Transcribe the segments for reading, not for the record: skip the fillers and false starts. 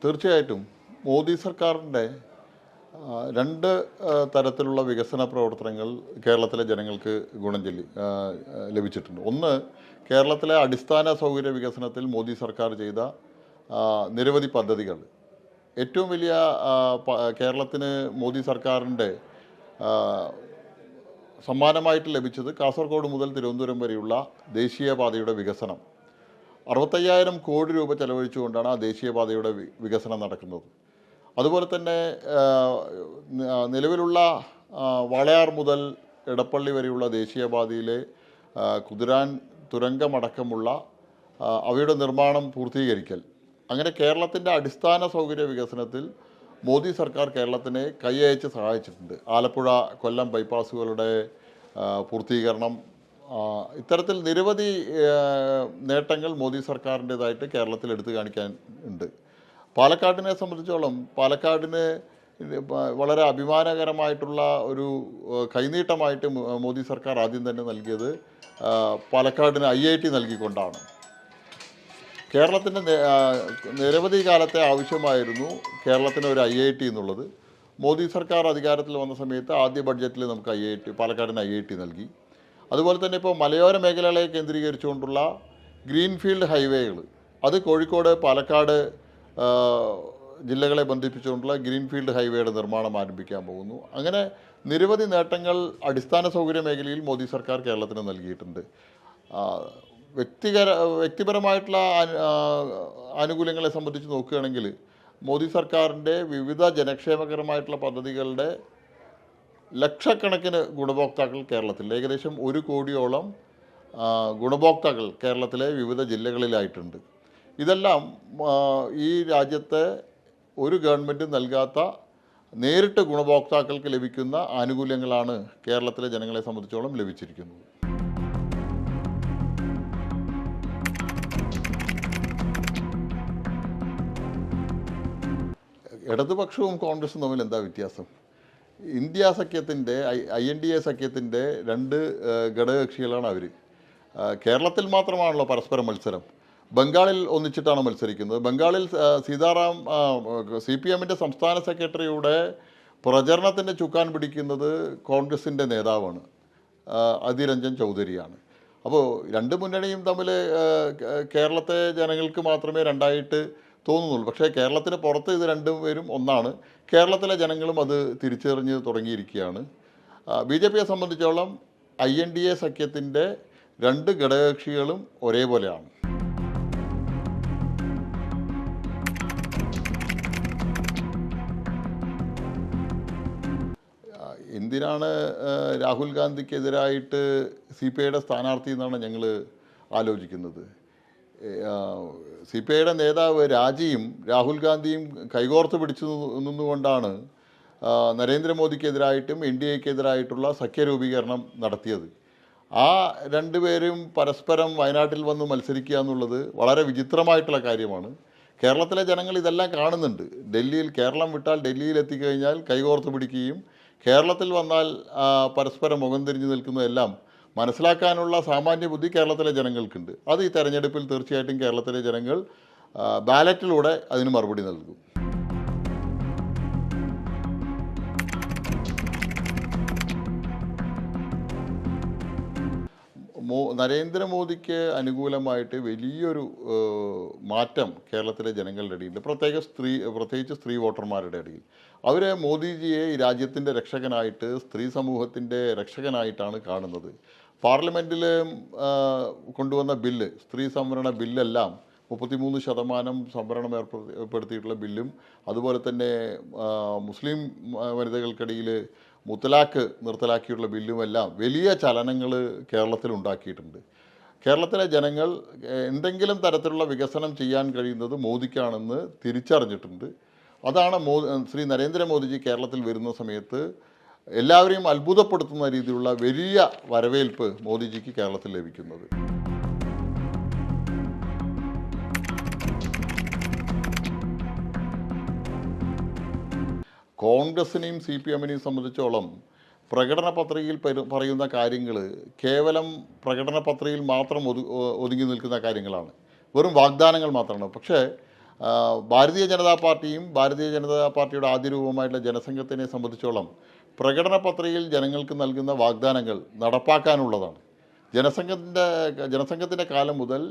തീർച്ചയായിട്ടും മോദി സർക്കാരിൻ്റെ രണ്ട് തരത്തിലുള്ള വികസന പ്രവർത്തനങ്ങൾ കേരളത്തിലെ ജനങ്ങൾക്ക് ലഭിച്ചിട്ടുണ്ട്. ഒന്ന്, കേരളത്തിലെ അടിസ്ഥാന സൗകര്യ വികസനത്തിൽ മോദി സർക്കാർ ചെയ്ത നിരവധി പദ്ധതികൾ. ഏറ്റവും വലിയ കേരളത്തിന് മോദി സർക്കാരിൻ്റെ സമ്മാനമായിട്ട് ലഭിച്ചത് കാസർഗോഡ് മുതൽ തിരുവനന്തപുരം വരെയുള്ള ദേശീയപാതയുടെ വികസനം. 65,000 കോടി രൂപ ചെലവഴിച്ചുകൊണ്ടാണ് ആ ദേശീയപാതയുടെ വികസനം നടക്കുന്നത്. അതുപോലെ തന്നെ നിലവിലുള്ള വാളയാർ മുതൽ എടപ്പള്ളി വരെയുള്ള ദേശീയപാതയിലെ കുതിരാൻ തുരങ്കമടക്കമുള്ള അവയുടെ നിർമ്മാണം പൂർത്തീകരിക്കൽ. അങ്ങനെ കേരളത്തിൻ്റെ അടിസ്ഥാന സൗകര്യ വികസനത്തിൽ മോദി സർക്കാർ കേരളത്തിനെ കൈയയച്ച് സഹായിച്ചിട്ടുണ്ട്. ആലപ്പുഴ കൊല്ലം ബൈപ്പാസുകളുടെ പൂർത്തീകരണം, ഇത്തരത്തിൽ നിരവധി നേട്ടങ്ങൾ മോദി സർക്കാരിൻ്റേതായിട്ട് കേരളത്തിൽ എടുത്തു കാണിക്കാൻ ഉണ്ട്. പാലക്കാടിനെ സംബന്ധിച്ചോളം പാലക്കാടിന് വളരെ അഭിമാനകരമായിട്ടുള്ള ഒരു കൈനീട്ടമായിട്ട് മോദി സർക്കാർ ആദ്യം തന്നെ നൽകിയത് പാലക്കാടിന് IIT നൽകിക്കൊണ്ടാണ്. കേരളത്തിൻ്റെ നിരവധി കാലത്തെ ആവശ്യമായിരുന്നു കേരളത്തിന് ഒരു IIT എന്നുള്ളത്. മോദി സർക്കാർ അധികാരത്തിൽ വന്ന സമയത്ത് ആദ്യ ബഡ്ജറ്റിൽ നമുക്ക് പാലക്കാടിന് IIT നൽകി. അതുപോലെ തന്നെ ഇപ്പോൾ മലയോര മേഖലകളെ കേന്ദ്രീകരിച്ചുകൊണ്ടുള്ള ഗ്രീൻഫീൽഡ് ഹൈവേകൾ, അത് കോഴിക്കോട് പാലക്കാട് ജില്ലകളെ ബന്ധിപ്പിച്ചുകൊണ്ടുള്ള ഗ്രീൻഫീൽഡ് ഹൈവേയുടെ നിർമ്മാണം ആരംഭിക്കാൻ പോകുന്നു. അങ്ങനെ നിരവധി നേട്ടങ്ങൾ അടിസ്ഥാന സൗകര്യ മേഖലയിൽ മോദി സർക്കാർ കേരളത്തിന് നൽകിയിട്ടുണ്ട്. വ്യക്തിപരമായിട്ടുള്ള ആനുകൂല്യങ്ങളെ സംബന്ധിച്ച് നോക്കുകയാണെങ്കിൽ മോദി സർക്കാരിൻ്റെ വിവിധ ജനക്ഷേമകരമായിട്ടുള്ള പദ്ധതികളുടെ ലക്ഷക്കണക്കിന് ഗുണഭോക്താക്കൾ കേരളത്തിൽ, ഏകദേശം 1 കോടിയോളം ഗുണഭോക്താക്കൾ കേരളത്തിലെ വിവിധ ജില്ലകളിലായിട്ടുണ്ട്. ഇതെല്ലാം ഈ രാജ്യത്തെ ഒരു ഗവൺമെൻറ്റും നൽകാത്ത നേരിട്ട് ഗുണഭോക്താക്കൾക്ക് ലഭിക്കുന്ന ആനുകൂല്യങ്ങളാണ് കേരളത്തിലെ ജനങ്ങളെ സംബന്ധിച്ചോളം ലഭിച്ചിരിക്കുന്നത്. ഇടതുപക്ഷവും കോൺഗ്രസും തമ്മിൽ എന്താ വ്യത്യാസം? ഇന്ത്യ സഖ്യത്തിൻ്റെ INDA സഖ്യത്തിൻ്റെ 2 ഘടകകക്ഷികളാണ് അവർ. കേരളത്തിൽ മാത്രമാണല്ലോ പരസ്പര മത്സരം. ബംഗാളിൽ ഒന്നിച്ചിട്ടാണ് മത്സരിക്കുന്നത്. ബംഗാളിൽ സീതാറാം CPMൻ്റെ സംസ്ഥാന സെക്രട്ടറിയുടെ പ്രചരണത്തിൻ്റെ ചുക്കാൻ പിടിക്കുന്നത് കോൺഗ്രസിൻ്റെ നേതാവാണ്, അധീർ രഞ്ജൻ ചൗധരിയാണ്. അപ്പോൾ 2 മുന്നണിയും തമ്മിൽ കേരളത്തെ ജനങ്ങൾക്ക് മാത്രമേ രണ്ടായിട്ട് തോന്നുന്നുള്ളൂ. പക്ഷേ കേരളത്തിന് പുറത്ത് ഇത് രണ്ടുപേരും ഒന്നാണ്. കേരളത്തിലെ ജനങ്ങളും അത് തിരിച്ചറിഞ്ഞ് തുടങ്ങിയിരിക്കുകയാണ്. BJPയെ സംബന്ധിച്ചോളം INDA സഖ്യത്തിൻ്റെ 2 ഘടകകക്ഷികളും ഒരേപോലെയാണ്. എന്തിനാണ് രാഹുൽ ഗാന്ധിക്കെതിരായിട്ട് CPIയുടെ സ്ഥാനാർത്ഥി എന്നാണ് ഞങ്ങൾ ആലോചിക്കുന്നത്. CPIയുടെ നേതാവ് രാജിയും രാഹുൽ ഗാന്ധിയും കൈകോർത്ത് പിടിച്ചു നിന്നുകൊണ്ടാണ് നരേന്ദ്രമോദിക്കെതിരായിട്ടും NDAക്കെതിരായിട്ടുള്ള സഖ്യരൂപീകരണം നടത്തിയത്. ആ 2 പേരും പരസ്പരം വയനാട്ടിൽ വന്ന് മത്സരിക്കുക എന്നുള്ളത് വളരെ വിചിത്രമായിട്ടുള്ള കാര്യമാണ്. കേരളത്തിലെ ജനങ്ങൾ ഇതെല്ലാം കാണുന്നുണ്ട്. കേരളം വിട്ടാൽ ഡൽഹിയിൽ എത്തിക്കഴിഞ്ഞാൽ കൈകോർത്ത് പിടിക്കുകയും കേരളത്തിൽ വന്നാൽ പരസ്പരം മുഖം തിരിഞ്ഞു നിൽക്കുന്നതെല്ലാം മനസ്സിലാക്കാനുള്ള സാമാന്യ ബുദ്ധി കേരളത്തിലെ ജനങ്ങൾക്കുണ്ട്. അത് ഈ തെരഞ്ഞെടുപ്പിൽ തീർച്ചയായിട്ടും കേരളത്തിലെ ജനങ്ങൾ ബാലറ്റിലൂടെ അതിന് മറുപടി നൽകും. നരേന്ദ്രമോദിക്ക് അനുകൂലമായിട്ട് വലിയൊരു മാറ്റം കേരളത്തിലെ ജനങ്ങളുടെ ഇടയിൽ, പ്രത്യേകിച്ച് സ്ത്രീ വോട്ടർമാരുടെ ഇടയിൽ. അവർ മോദിജിയെ ഈ രാജ്യത്തിൻ്റെ രക്ഷകനായിട്ട്, സ്ത്രീ സമൂഹത്തിൻ്റെ രക്ഷകനായിട്ടാണ് കാണുന്നത്. പാർലമെൻറ്റിൽ കൊണ്ടുവന്ന ബില്ല്, സ്ത്രീ സംവരണ ബില്ലെല്ലാം 33% സംവരണം ഏർപ്പെടുത്തിയിട്ടുള്ള ബില്ലും, അതുപോലെ തന്നെ മുസ്ലിം വനിതകൾക്കിടയിൽ മുത്തലാഖ് നിർത്തലാക്കിയിട്ടുള്ള ബില്ലുമെല്ലാം വലിയ ചലനങ്ങൾ കേരളത്തിലുണ്ടാക്കിയിട്ടുണ്ട്. കേരളത്തിലെ ജനങ്ങൾ എന്തെങ്കിലും തരത്തിലുള്ള വികസനം ചെയ്യാൻ കഴിയുന്നത് മോദിക്കാണെന്ന് തിരിച്ചറിഞ്ഞിട്ടുണ്ട്. അതാണ് ശ്രീ നരേന്ദ്രമോദിജി കേരളത്തിൽ വരുന്ന സമയത്ത് എല്ലാവരെയും അത്ഭുതപ്പെടുത്തുന്ന രീതിയിലുള്ള വലിയ വരവേൽപ്പ് മോദിജിക്ക് കേരളത്തിൽ ലഭിക്കുന്നത്. കോൺഗ്രസിനെയും CPMനെയും സംബന്ധിച്ചോളം പ്രകടന പത്രികയിൽ പറയുന്ന കാര്യങ്ങൾ കേവലം പ്രകടന പത്രികയിൽ മാത്രം ഒതുങ്ങി നിൽക്കുന്ന കാര്യങ്ങളാണ്, വെറും വാഗ്ദാനങ്ങൾ മാത്രമാണ്. പക്ഷേ ഭാരതീയ ജനതാ പാർട്ടിയും ഭാരതീയ ജനതാ പാർട്ടിയുടെ ആദ്യ രൂപമായിട്ടുള്ള ജനസംഘത്തിനെ സംബന്ധിച്ചോളം പ്രകടന പത്രികയിൽ ജനങ്ങൾക്ക് നൽകുന്ന വാഗ്ദാനങ്ങൾ നടപ്പാക്കാനുള്ളതാണ്. ജനസംഘത്തിൻ്റെ കാലം മുതൽ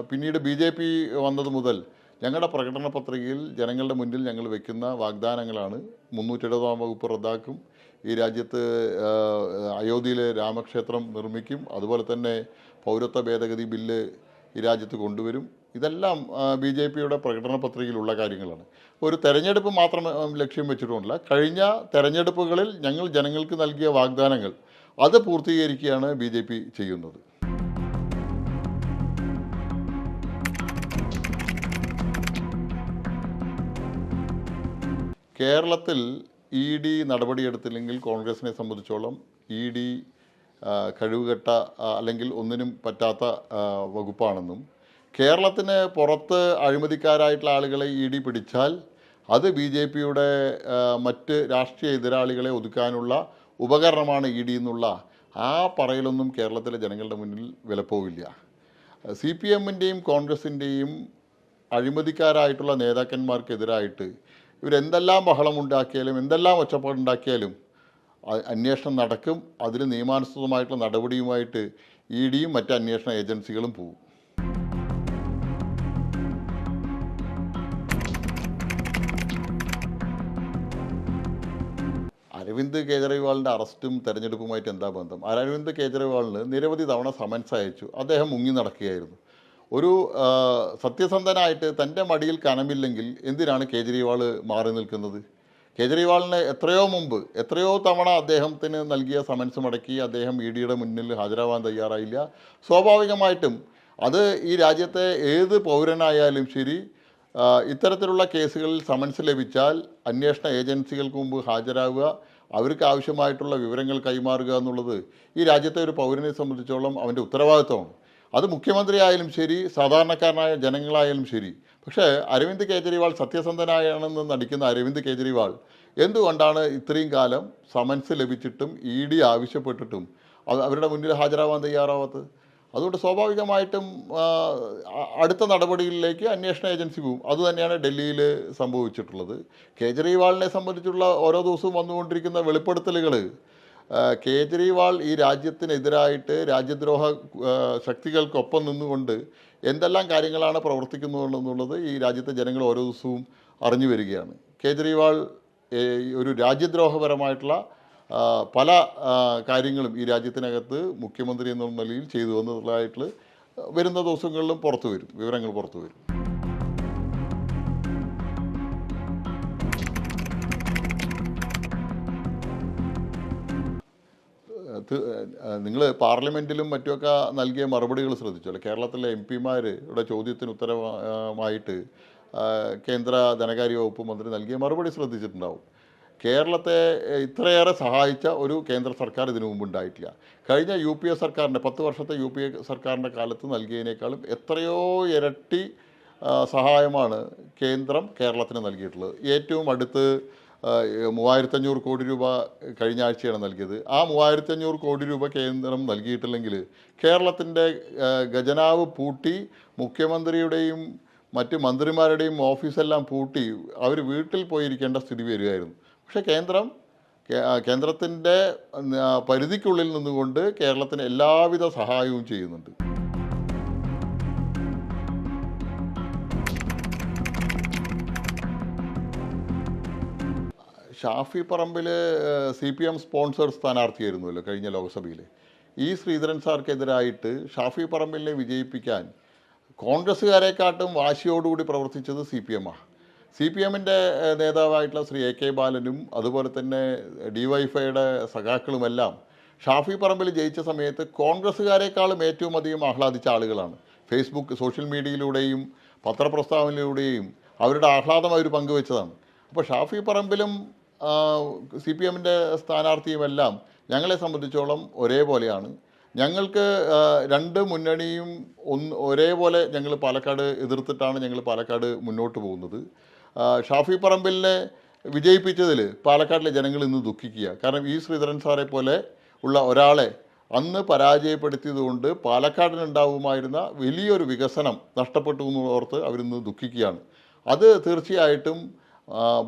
പിന്നീട് BJP വന്നത് മുതൽ ഞങ്ങളുടെ പ്രകടന പത്രികയിൽ ജനങ്ങളുടെ മുന്നിൽ ഞങ്ങൾ വയ്ക്കുന്ന വാഗ്ദാനങ്ങളാണ് 370-ാം വകുപ്പ് റദ്ദാക്കും, ഈ രാജ്യത്ത് അയോധ്യയിലെ രാമക്ഷേത്രം നിർമ്മിക്കും, അതുപോലെ തന്നെ പൗരത്വ ഭേദഗതി ബില്ല് ഈ രാജ്യത്ത് കൊണ്ടുവരും. ഇതെല്ലാം BJPയുടെ പ്രകടന പത്രികയിലുള്ള കാര്യങ്ങളാണ്. ഒരു തെരഞ്ഞെടുപ്പ് മാത്രം ലക്ഷ്യം വെച്ചിട്ടുമില്ല. കഴിഞ്ഞ തെരഞ്ഞെടുപ്പുകളിൽ ഞങ്ങൾ ജനങ്ങൾക്ക് നൽകിയ വാഗ്ദാനങ്ങൾ അത് പൂർത്തീകരിക്കുകയാണ് BJP ചെയ്യുന്നത്. കേരളത്തിൽ ED നടപടിയെടുത്തില്ലെങ്കിൽ കോൺഗ്രസിനെ സംബന്ധിച്ചോളം ED കഴിവുകെട്ട അല്ലെങ്കിൽ ഒന്നിനും പറ്റാത്ത വകുപ്പാണെന്നും കേരളത്തിന് പുറത്ത് അഴിമതിക്കാരായിട്ടുള്ള ആളുകളെ ED പിടിച്ചാൽ അത് BJPയുടെ മറ്റ് രാഷ്ട്രീയ എതിരാളികളെ ഒതുക്കാനുള്ള ഉപകരണമാണ് ED എന്നുള്ള ആ പറയലൊന്നും കേരളത്തിലെ ജനങ്ങളുടെ മുന്നിൽ വിലപ്പോവില്ല. CPMൻ്റെയും കോൺഗ്രസിൻ്റെയും അഴിമതിക്കാരായിട്ടുള്ള നേതാക്കന്മാർക്കെതിരായിട്ട് ഇവരെന്തെല്ലാം ബഹളമുണ്ടാക്കിയാലും എന്തെല്ലാം ഒച്ചപ്പാടുണ്ടാക്കിയാലും അന്വേഷണം നടക്കും. അതിൽ നിയമാനുസൃതമായിട്ടുള്ള നടപടിയുമായിട്ട് EDയും മറ്റ് അന്വേഷണ ഏജൻസികളും പോകും. അരവിന്ദ് കേജ്രിവാളിൻ്റെ അറസ്റ്റും തെരഞ്ഞെടുപ്പുമായിട്ട് എന്താ ബന്ധം? അരവിന്ദ് കേജ്രിവാളിന് നിരവധി തവണ സമൻസ് അയച്ചു. അദ്ദേഹം മുങ്ങി നടക്കുകയായിരുന്നു. ഒരു സത്യസന്ധനായിട്ട് തൻ്റെ മടിയിൽ കനമില്ലെങ്കിൽ എന്തിനാണ് കേജ്രിവാൾ മാറി നിൽക്കുന്നത്? കേജ്രിവാളിന് എത്രയോ തവണ അദ്ദേഹത്തിന് നൽകിയ സമൻസ് മടക്കി അദ്ദേഹം EDയുടെ മുന്നിൽ ഹാജരാവാൻ തയ്യാറായില്ല. സ്വാഭാവികമായിട്ടും അത് ഈ രാജ്യത്തെ ഏത് പൗരനായാലും ശരി, ഇത്തരത്തിലുള്ള കേസുകളിൽ സമൻസ് ലഭിച്ചാൽ അന്വേഷണ ഏജൻസികൾക്ക് മുമ്പ് ഹാജരാകുക, അവർക്ക് ആവശ്യമായിട്ടുള്ള വിവരങ്ങൾ കൈമാറുക എന്നുള്ളത് ഈ രാജ്യത്തെ ഒരു പൗരനെ സംബന്ധിച്ചോളം അവൻ്റെ ഉത്തരവാദിത്വമാണ്. അത് മുഖ്യമന്ത്രി ആയാലും ശരി, സാധാരണക്കാരനായ ജനങ്ങളായാലും ശരി. പക്ഷേ അരവിന്ദ് കേജ്രിവാൾ സത്യസന്ധനായാണെന്ന് നടിക്കുന്ന അരവിന്ദ് കേജ്രിവാൾ എന്തുകൊണ്ടാണ് ഇത്രയും കാലം സമൻസ് ലഭിച്ചിട്ടും ED ആവശ്യപ്പെട്ടിട്ടും അവരുടെ മുന്നിൽ ഹാജരാവാൻ തയ്യാറാവാത്തത്? അതുകൊണ്ട് സ്വാഭാവികമായിട്ടും അടുത്ത നടപടികളിലേക്ക് അന്വേഷണ ഏജൻസി പോകും. അതുതന്നെയാണ് ഡൽഹിയിൽ സംഭവിച്ചിട്ടുള്ളത്. കേജ്രിവാളിനെ സംബന്ധിച്ചുള്ള ഓരോ ദിവസവും വന്നുകൊണ്ടിരിക്കുന്ന വെളിപ്പെടുത്തലുകൾ, കേജ്രിവാൾ ഈ രാജ്യത്തിനെതിരായിട്ട് രാജ്യദ്രോഹ ശക്തികൾക്കൊപ്പം നിന്നുകൊണ്ട് എന്തെല്ലാം കാര്യങ്ങളാണ് പ്രവർത്തിക്കുന്നതെന്നുള്ളത് ഈ രാജ്യത്തെ ജനങ്ങൾ ഓരോ ദിവസവും അറിഞ്ഞു വരികയാണ്. കേജ്രിവാൾ ഒരു രാജ്യദ്രോഹപരമായിട്ടുള്ള പല കാര്യങ്ങളും ഈ രാജ്യത്തിനകത്ത് മുഖ്യമന്ത്രി എന്നുള്ള നിലയിൽ ചെയ്തു വന്നതായിട്ട് വരുന്ന ദിവസങ്ങളിലും വിവരങ്ങൾ പുറത്തു വരും. നിങ്ങൾ പാർലമെൻറ്റിലും മറ്റുമൊക്കെ നൽകിയ മറുപടികൾ ശ്രദ്ധിച്ചല്ലോ. കേരളത്തിലെ MP-മാരുടെ ചോദ്യത്തിന് ഉത്തരമായിട്ട് കേന്ദ്ര ധനകാര്യ വകുപ്പ് മന്ത്രി നൽകിയ മറുപടി ശ്രദ്ധിച്ചിട്ടുണ്ടാവും. കേരളത്തെ ഇത്രയേറെ സഹായിച്ച ഒരു കേന്ദ്ര സർക്കാർ ഇതിനു മുമ്പ് ഉണ്ടായിട്ടില്ല. കഴിഞ്ഞ UPA സർക്കാരിൻ്റെ 10 വർഷത്തെ UPA സർക്കാരിൻ്റെ കാലത്ത് നൽകിയതിനേക്കാളും എത്രയോ ഇരട്ടി സഹായമാണ് കേന്ദ്രം കേരളത്തിന് നൽകിയിട്ടുള്ളത്. ഏറ്റവും അടുത്ത് 3500 കോടി രൂപ കഴിഞ്ഞ ആഴ്ചയാണ് നൽകിയത്. ആ 3500 കോടി രൂപ കേന്ദ്രം നൽകിയിട്ടില്ലെങ്കിൽ കേരളത്തിൻ്റെ ഖജനാവ് പൂട്ടി മുഖ്യമന്ത്രിയുടെയും മറ്റ് മന്ത്രിമാരുടെയും ഓഫീസെല്ലാം പൂട്ടി അവർ വീട്ടിൽ പോയിരിക്കേണ്ട സ്ഥിതി വരികയായിരുന്നു. പക്ഷേ കേന്ദ്രത്തിൻ്റെ പരിധിക്കുള്ളിൽ നിന്നുകൊണ്ട് കേരളത്തിന് എല്ലാവിധ സഹായവും ചെയ്യുന്നുണ്ട്. ഷാഫി പറമ്പിൽ CPM സ്പോൺസേഡ് സ്ഥാനാർത്ഥിയായിരുന്നല്ലോ കഴിഞ്ഞ ലോക്സഭയിൽ. ശ്രീധരൻ സാർക്കെതിരായിട്ട് ഷാഫി പറമ്പിലിനെ വിജയിപ്പിക്കാൻ കോൺഗ്രസ്സുകാരെക്കാട്ടും വാശിയോടുകൂടി പ്രവർത്തിച്ചത് CPM-ആണ്. CPM-ൻ്റെ നേതാവായിട്ടുള്ള ശ്രീ AK ബാലനും അതുപോലെ തന്നെ DYFIയുടെ സഖാക്കളുമെല്ലാം ഷാഫി പറമ്പിൽ ജയിച്ച സമയത്ത് കോൺഗ്രസ്സുകാരെക്കാളും ഏറ്റവും അധികം ആഹ്ലാദിച്ച ആളുകളാണ്. ഫേസ്ബുക്ക് സോഷ്യൽ മീഡിയയിലൂടെയും പത്രപ്രസ്താവനയിലൂടെയും അവരുടെ ആഹ്ലാദം അവർ പങ്കുവെച്ചതാണ്. അപ്പോൾ ഷാഫി പറമ്പിലും CPM-ൻ്റെ സ്ഥാനാർത്ഥിയുമെല്ലാം ഞങ്ങളെ സംബന്ധിച്ചോളം ഒരേപോലെയാണ്. ഞങ്ങൾക്ക് രണ്ട് മുന്നണിയും ഒരേപോലെ ഞങ്ങൾ പാലക്കാട് എതിർത്തിട്ടാണ് ഞങ്ങൾ പാലക്കാട് മുന്നോട്ട് പോകുന്നത്. ഷാഫി പറമ്പിലിനെ വിജയിപ്പിച്ചതിൽ പാലക്കാട്ടിലെ ജനങ്ങൾ ഇന്ന് ദുഃഖിക്കുക. കാരണം ശ്രീധരൻ സാറെ പോലെ ഉള്ള ഒരാളെ അന്ന് പരാജയപ്പെടുത്തിയതുകൊണ്ട് പാലക്കാടിനുണ്ടാവുമായിരുന്ന വലിയൊരു വികസനം നഷ്ടപ്പെട്ടു എന്നോർത്ത് അവരിന്ന് ദുഃഖിക്കുകയാണ്. അത് തീർച്ചയായിട്ടും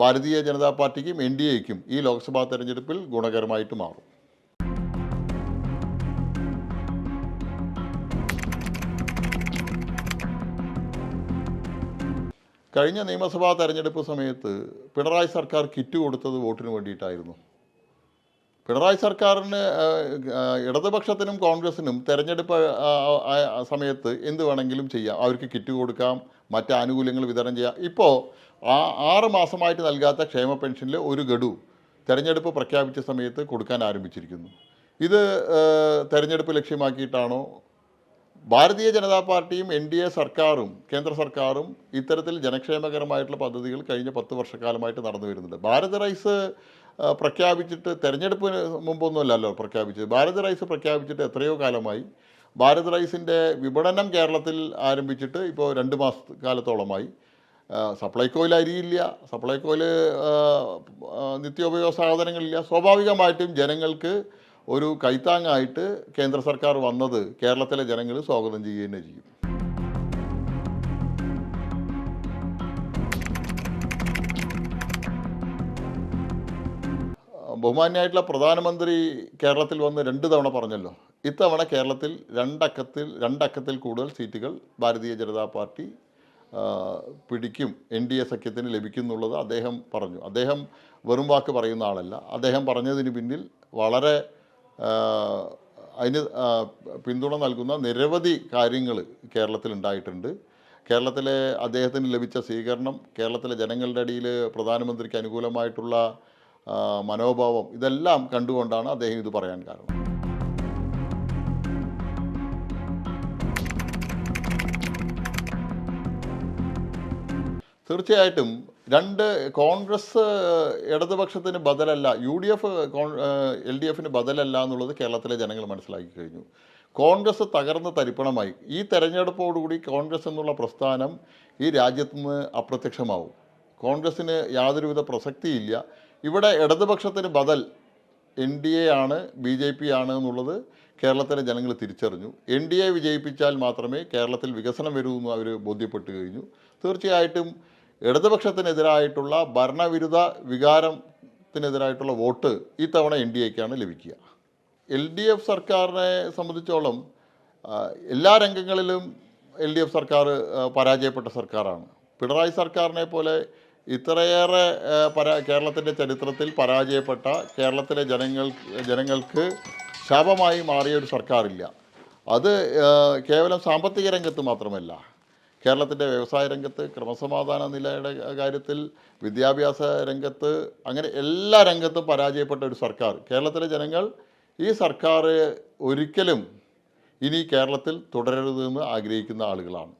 ഭാരതീയ ജനതാ പാർട്ടിക്കും എൻ ഡി എക്കും ഈ ലോക്സഭാ തെരഞ്ഞെടുപ്പിൽ ഗുണകരമായിട്ട് മാറും. കഴിഞ്ഞ നിയമസഭാ തെരഞ്ഞെടുപ്പ് സമയത്ത് പിണറായി സർക്കാർ കിറ്റ് കൊടുത്തത് വോട്ടിന് വേണ്ടിയിട്ടായിരുന്നു. പിണറായി സർക്കാരിന് ഇടതുപക്ഷത്തിനും കോൺഗ്രസിനും തെരഞ്ഞെടുപ്പ് സമയത്ത് എന്ത് വേണമെങ്കിലും ചെയ്യാം. അവർക്ക് കിറ്റ് കൊടുക്കാം, മറ്റ് ആനുകൂല്യങ്ങൾ വിതരണം ചെയ്യാം. ഇപ്പോൾ 6 മാസമായിട്ട് നൽകാത്ത ക്ഷേമ പെൻഷനിൽ ഒരു ഗഡു തെരഞ്ഞെടുപ്പ് പ്രഖ്യാപിച്ച സമയത്ത് കൊടുക്കാൻ ആരംഭിച്ചിരിക്കുന്നു. ഇത് തെരഞ്ഞെടുപ്പ് ലക്ഷ്യമാക്കിയിട്ടാണോ? ഭാരതീയ ജനതാ പാർട്ടിയും എൻ ഡി എ സർക്കാരും കേന്ദ്ര സർക്കാരും ഇത്തരത്തിൽ ജനക്ഷേമകരമായിട്ടുള്ള പദ്ധതികൾ കഴിഞ്ഞ 10 വർഷക്കാലമായിട്ട് നടന്നു വരുന്നുണ്ട്. ഭാരത് റൈസ് പ്രഖ്യാപിച്ചിട്ട് തെരഞ്ഞെടുപ്പിന് മുമ്പൊന്നുമല്ലല്ലോ പ്രഖ്യാപിച്ചത്. ഭാരത് റൈസ് പ്രഖ്യാപിച്ചിട്ട് എത്രയോ കാലമായി. ഭാരത് റൈസിൻ്റെ വിപണനം കേരളത്തിൽ ആരംഭിച്ചിട്ട് ഇപ്പോൾ 2 മാസക്കാലത്തോളമായി. സപ്ലൈകോയിൽ അരിയില്ല, സപ്ലൈകോയിൽ നിത്യോപയോഗ സാധനങ്ങളില്ല. സ്വാഭാവികമായിട്ടും ജനങ്ങൾക്ക് ഒരു കൈത്താങ്ങായിട്ട് കേന്ദ്ര സർക്കാർ വന്നത് കേരളത്തിലെ ജനങ്ങൾ സ്വാഗതം ചെയ്യുക തന്നെ ചെയ്യും. ബഹുമാന്യായിട്ടുള്ള പ്രധാനമന്ത്രി കേരളത്തിൽ വന്ന് 2 തവണ പറഞ്ഞല്ലോ. ഇത്തവണ കേരളത്തിൽ രണ്ടക്കത്തിൽ കൂടുതൽ സീറ്റുകൾ ഭാരതീയ ജനതാ പാർട്ടി പിടിക്കും, എൻ ഡി എ സഖ്യത്തിന് ലഭിക്കും എന്നുള്ളത് അദ്ദേഹം പറഞ്ഞു. അദ്ദേഹം വെറും വാക്ക് പറയുന്ന ആളല്ല. അദ്ദേഹം പറഞ്ഞതിന് പിന്നിൽ വളരെ അതിന് പിന്തുണ നൽകുന്ന നിരവധി കാര്യങ്ങൾ കേരളത്തിലുണ്ടായിട്ടുണ്ട്. കേരളത്തിലെ അദ്ദേഹത്തിന് ലഭിച്ച സ്വീകരണം, കേരളത്തിലെ ജനങ്ങളുടെ ഇടയിൽ പ്രധാനമന്ത്രിക്ക് അനുകൂലമായിട്ടുള്ള മനോഭാവം, ഇതെല്ലാം കണ്ടുകൊണ്ടാണ് അദ്ദേഹം ഇത് പറയാൻ കാരണം. തീർച്ചയായിട്ടും കോൺഗ്രസ് ഇടതുപക്ഷത്തിന് ബദലല്ല, UDF എൽ ഡി എഫിന് ബദലല്ല എന്നുള്ളത് കേരളത്തിലെ ജനങ്ങൾ മനസ്സിലാക്കി കഴിഞ്ഞു. കോൺഗ്രസ് തകർന്ന് തരിപ്പണമായി. ഈ തെരഞ്ഞെടുപ്പോടുകൂടി കോൺഗ്രസ് എന്നുള്ള പ്രസ്ഥാനം ഈ രാജ്യത്ത് നിന്ന് അപ്രത്യക്ഷമാവും. കോൺഗ്രസ്സിന് യാതൊരുവിധ പ്രസക്തിയില്ല. ഇവിടെ ഇടതുപക്ഷത്തിന് ബദൽ NDA ആണ്, BJP ആണ് എന്നുള്ളത് കേരളത്തിലെ ജനങ്ങൾ തിരിച്ചറിഞ്ഞു. NDA വിജയിപ്പിച്ചാൽ മാത്രമേ കേരളത്തിൽ വികസനം വരൂ എന്ന് അവർ ബോധ്യപ്പെട്ടു കഴിഞ്ഞു. തീർച്ചയായിട്ടും ഇടതുപക്ഷത്തിനെതിരായിട്ടുള്ള ഭരണവിരുദ്ധ വികാരത്തിനെതിരായിട്ടുള്ള വോട്ട് ഇത്തവണ NDAക്കാണ് ലഭിക്കുക. LDF സർക്കാരിനെ സംബന്ധിച്ചോളം എല്ലാ രംഗങ്ങളിലും LDF സർക്കാർ പരാജയപ്പെട്ട സർക്കാരാണ്. പിണറായി സർക്കാരിനെ പോലെ ഇത്രയേറെ കേരളത്തിൻ്റെ ചരിത്രത്തിൽ പരാജയപ്പെട്ട, കേരളത്തിലെ ജനങ്ങൾക്ക് ശാപമായി മാറിയ ഒരു സർക്കാരില്ല. അത് കേവലം സാമ്പത്തിക രംഗത്ത് മാത്രമല്ല, കേരളത്തിൻ്റെ വ്യവസായ രംഗത്ത്, ക്രമസമാധാന നിലയുടെ കാര്യത്തിൽ, വിദ്യാഭ്യാസ രംഗത്ത്, അങ്ങനെ എല്ലാ രംഗത്തും പരാജയപ്പെട്ട ഒരു സർക്കാർ. കേരളത്തിലെ ജനങ്ങൾ ഈ സർക്കാർ ഒരിക്കലും ഇനി കേരളത്തിൽ തുടരരുതെന്ന് ആഗ്രഹിക്കുന്ന ആളുകളാണ്.